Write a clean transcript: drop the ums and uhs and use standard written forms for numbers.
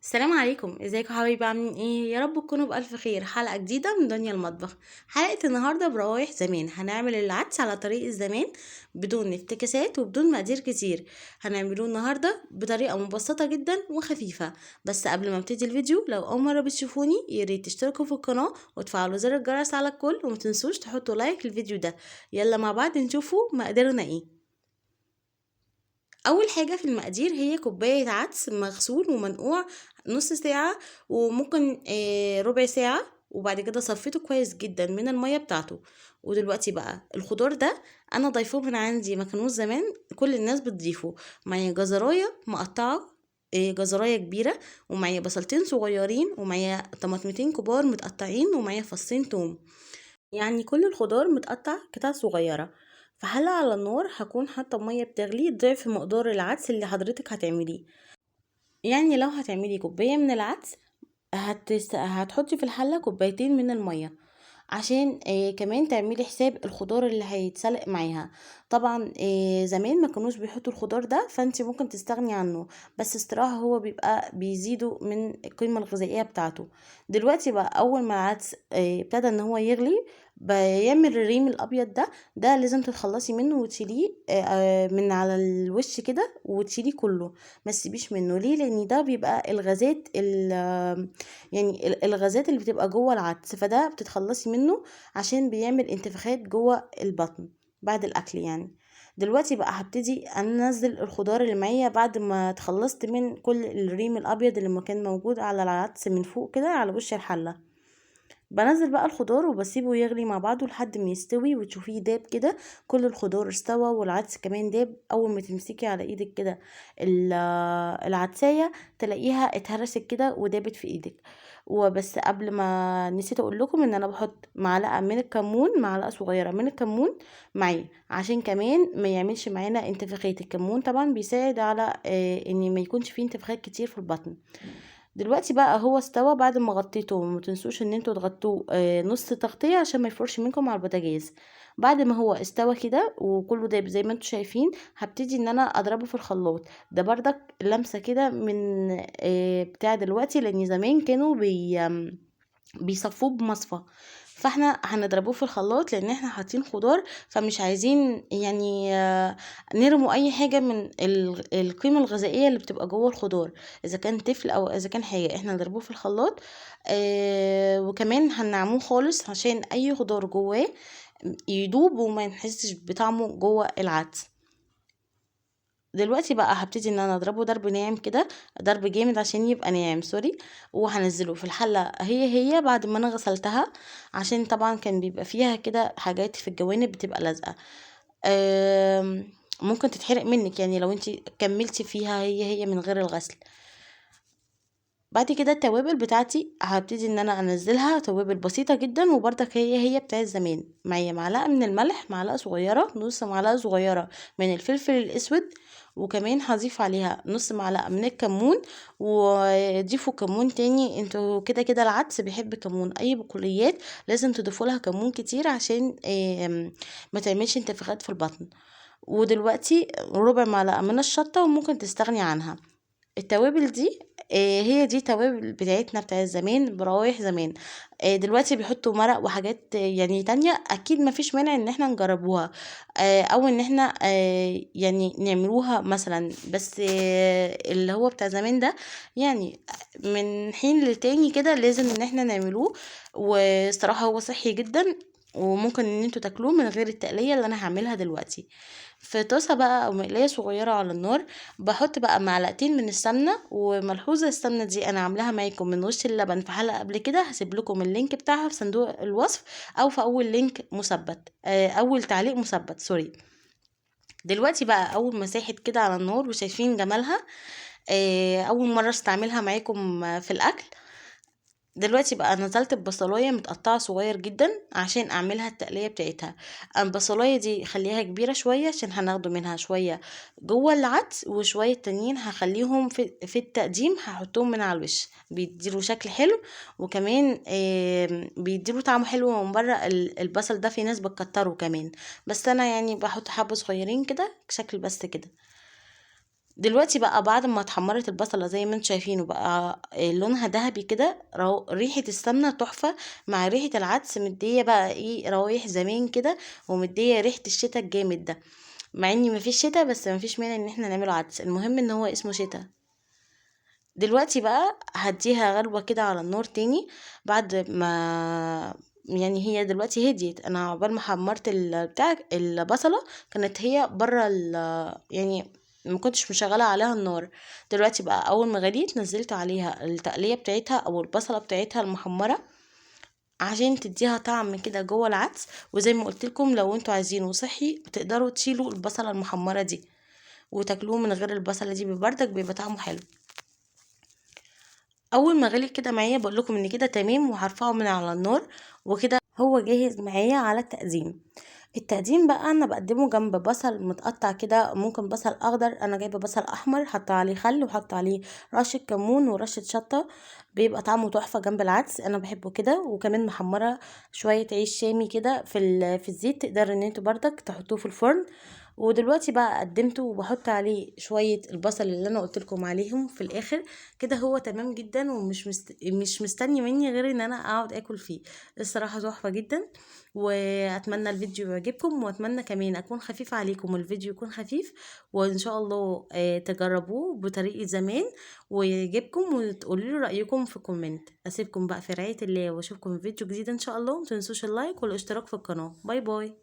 السلام عليكم، ازيكم حبايبي؟ عاملين ايه؟ يا رب تكونوا بألف خير. حلقة جديدة من دنيا المطبخ. حلقة النهاردة بروايح زمان. هنعمل العدس على طريقة زمان بدون افتكاسات وبدون مقادير كتير. هنعمله النهاردة بطريقة مبسطة جدا وخفيفة. بس قبل ما ابتدي الفيديو، لو أول مرة بتشوفوني ياريت تشتركوا في القناة وتفعلوا زر الجرس على الكل، ومتنسوش تحطوا لايك للفيديو ده. يلا مع بعض نشوفوا مقاديرنا ايه. اول حاجه في المقادير هي كوبايه عدس مغسول ومنقوع نص ساعه، وممكن ربع ساعه، وبعد كده صفيته كويس جدا من الميه بتاعته. ودلوقتي بقى الخضار ده انا ضايفه من عندي، ما كانوش زمان كل الناس بتضيفه. معايا جزرايه مقطعه، جزرايه كبيره، ومعايا بصلتين صغيرين، ومعايا طماطمتين كبار متقطعين، ومعايا فصين توم. يعني كل الخضار متقطع قطع صغيرة. في حلة على النار هكون حاطة مية بتغلي ضعف مقدار العدس اللي حضرتك هتعمليه. يعني لو هتعملي كوباية من العدس هتحطي في الحلة كوبايتين من المية، عشان كمان تعملي حساب الخضار اللي هيتسلق معاها. طبعا زمان ما كانوش بيحطوا الخضار ده، فانت ممكن تستغني عنه، بس استراحة هو بيبقى بيزيدوا من القيمة الغذائية بتاعته. دلوقتي بقى اول ما العدس ابتدى ان هو يغلي، بيعمل الريم الابيض ده لازم تتخلصي منه وتشيليه من على الوش كده، وتشيليه كله. ما تسيبيش منه ليه؟ لان ده بيبقى الغازات يعني الغازات اللي بتبقى جوه العدس، فده بتتخلصي منه عشان بيعمل انتفاخات جوه البطن بعد الاكل يعني. دلوقتي بقى هبتدي انزل الخضار اللي معايا بعد ما اتخلصت من كل الريم الابيض اللي ما كان موجود على العدس من فوق كده على وش الحله. بنزل بقى الخضار وبسيبه يغلي مع بعضه لحد ما يستوي وتشوفيه داب كده. كل الخضار استوى والعدس كمان داب. اول ما تمسكي على ايدك كده العدسايه، تلاقيها اتهرست كده ودابت في ايدك. وبس قبل ما نسيت اقول لكم ان انا بحط معلقه من الكمون، معلقه صغيره من الكمون معاه، عشان كمان ما يعملش معانا انتفاخات. الكمون طبعا بيساعد على ان ما يكونش فيه انتفاخات كتير في البطن. دلوقتي بقى هو استوى بعد ما غطيته. ما تنسوش ان انتوا تغطوه نص تغطية عشان ما يفرش منكم على البوتاجاز. بعد ما هو استوى كده وكله داب زي ما انتوا شايفين، هبتدي ان انا اضربه في الخلاط. ده بردك لمسة كده من بتاع دلوقتي، لان زمان كانوا بيصفوه بمصفى. فاحنا هنضربوه في الخلاط لان احنا حاطين خضار، فمش عايزين يعني نرموا اي حاجة من القيمة الغذائية اللي بتبقى جوه الخضار، اذا كان طفل او اذا كان حاجة. احنا نضربوه في الخلاط وكمان هنعموه خالص عشان اي خضار جواه يدوب وما نحسش بطعمه جوه العدس. دلوقتي بقى هبتدي ان انا اضربه ضرب ناعم كده، ضرب جامد عشان يبقى ناعم، سوري. وهنزله في الحلة هي بعد ما انا غسلتها، عشان طبعا كان بيبقى فيها كده حاجات في الجوانب بتبقى لازقة. ممكن تتحرق منك يعني لو انتي كملتي فيها هي من غير الغسل. بعد كده التوابل بتاعتي هبتدي ان انا انزلها، توابل بسيطة جدا وبرضك هي بتاعت زمان. معايا معلقة من الملح، معلقة صغيرة، نص معلقة صغيرة من الفلفل الاسود، وكمان هضيف عليها نص معلقة من الكمون. وضيفوا كمون تاني، انتوا كده كده العدس بيحب كمون. اي بقوليات لازم تضيفوا لها كمون كتير عشان ما تعملش انتفاخات في البطن. ودلوقتي ربع معلقة من الشطة، وممكن تستغني عنها. التوابل دي هي دي توابل بتاعتنا بتاعت زمان، بروايح زمان. دلوقتي بيحطوا مرق وحاجات يعني تانية، اكيد ما فيش مانع ان احنا نجربوها او ان احنا يعني نعملوها مثلا. بس اللي هو بتاع زمان ده يعني من حين للتاني كده لازم ان احنا نعملوه. وصراحة هو صحي جدا، وممكن ان انتوا تاكلوه من غير التقلية اللي انا هعملها دلوقتي. في طاسة بقى او مقلاية صغيرة على النار، بحط بقى معلقتين من السمنة. وملحوظة، السمنة دي انا عاملاها معاكم من وش اللبن في حلقة قبل كده، هسيب لكم اللينك بتاعها في صندوق الوصف، او في اول لينك مثبت اول تعليق مثبت، سوري. دلوقتي بقى اول ما ساحت كده على النار وشايفين جمالها، اول مرة استعملها معاكم في الاكل. دلوقتي بقى نزلت ببصلايه متقطعه صغير جدا عشان اعملها التقليه بتاعتها. البصلايه دي خليها كبيره شويه عشان هناخده منها شويه جوه العدس، وشويه تانيين هخليهم في التقديم، هحطهم من على الوش، بيديله شكل حلو. وكمان بيديله طعم حلو من بره. البصل ده في ناس بتكتره كمان، بس انا يعني بحط حبه صغيرين كده شكل بس كده. دلوقتي بقى بعد ما اتحمرت البصلة زي ما انتم شايفين وبقى لونها ذهبي كده، ريحة السمنة تحفة مع ريحة العدس، مدية بقى ايه روايح زمان كده، ومدية ريحة الشتا الجامد ده. مع اني مفيش شتا، بس مفيش مانع ان احنا نعمله عدس، المهم ان هو اسمه شتا. دلوقتي بقى هديها غلوة كده على النار تاني، بعد ما يعني هي دلوقتي هديت. انا عقبال ما حمرت بتاع البصلة كانت هي بره يعني ما كنتش مشغله عليها النار. دلوقتي بقى اول ما غليت نزلت عليها التقليه بتاعتها او البصله بتاعتها المحمره، عشان تديها طعم كده جوه العدس. وزي ما قلت لكم لو انتوا عايزينه صحي تقدروا تشيلوا البصله المحمره دي وتاكلوه من غير البصله دي، ببردك بيبقى طعمه حلو. اول ما غلي كده معايا بقول لكم ان كده تمام، وهرفعه من على النار، وكده هو جاهز معايا على التقديم. التقديم بقى انا بقدمه جنب بصل متقطع كده، ممكن بصل اخضر، انا جايبه بصل احمر حاطه عليه خل وحاطه عليه رشه كمون ورشه شطه، بيبقى طعمه تحفه جنب العدس، انا بحبه كده. وكمان محمره شويه عيش شامي كده في الزيت، تقدر ان انتوا بردك تحطوه في الفرن. ودلوقتي بقى قدمته وبحط عليه شويه البصل اللي انا قلت لكم عليهم في الاخر. كده هو تمام جدا، ومش مش مستني مني غير ان انا اقعد اكل فيه. الصراحه تحفه جدا. واتمنى الفيديو يعجبكم، واتمنى كمان اكون خفيفه عليكم والفيديو يكون خفيف، وان شاء الله تجربوه بطريقه زمان ويعجبكم، وتقولوا لي رايكم في كومنت. اسيبكم بقى في رعايه الله، واشوفكم في فيديو جديد ان شاء الله. متنسوش اللايك والاشتراك في القناه. باي باي.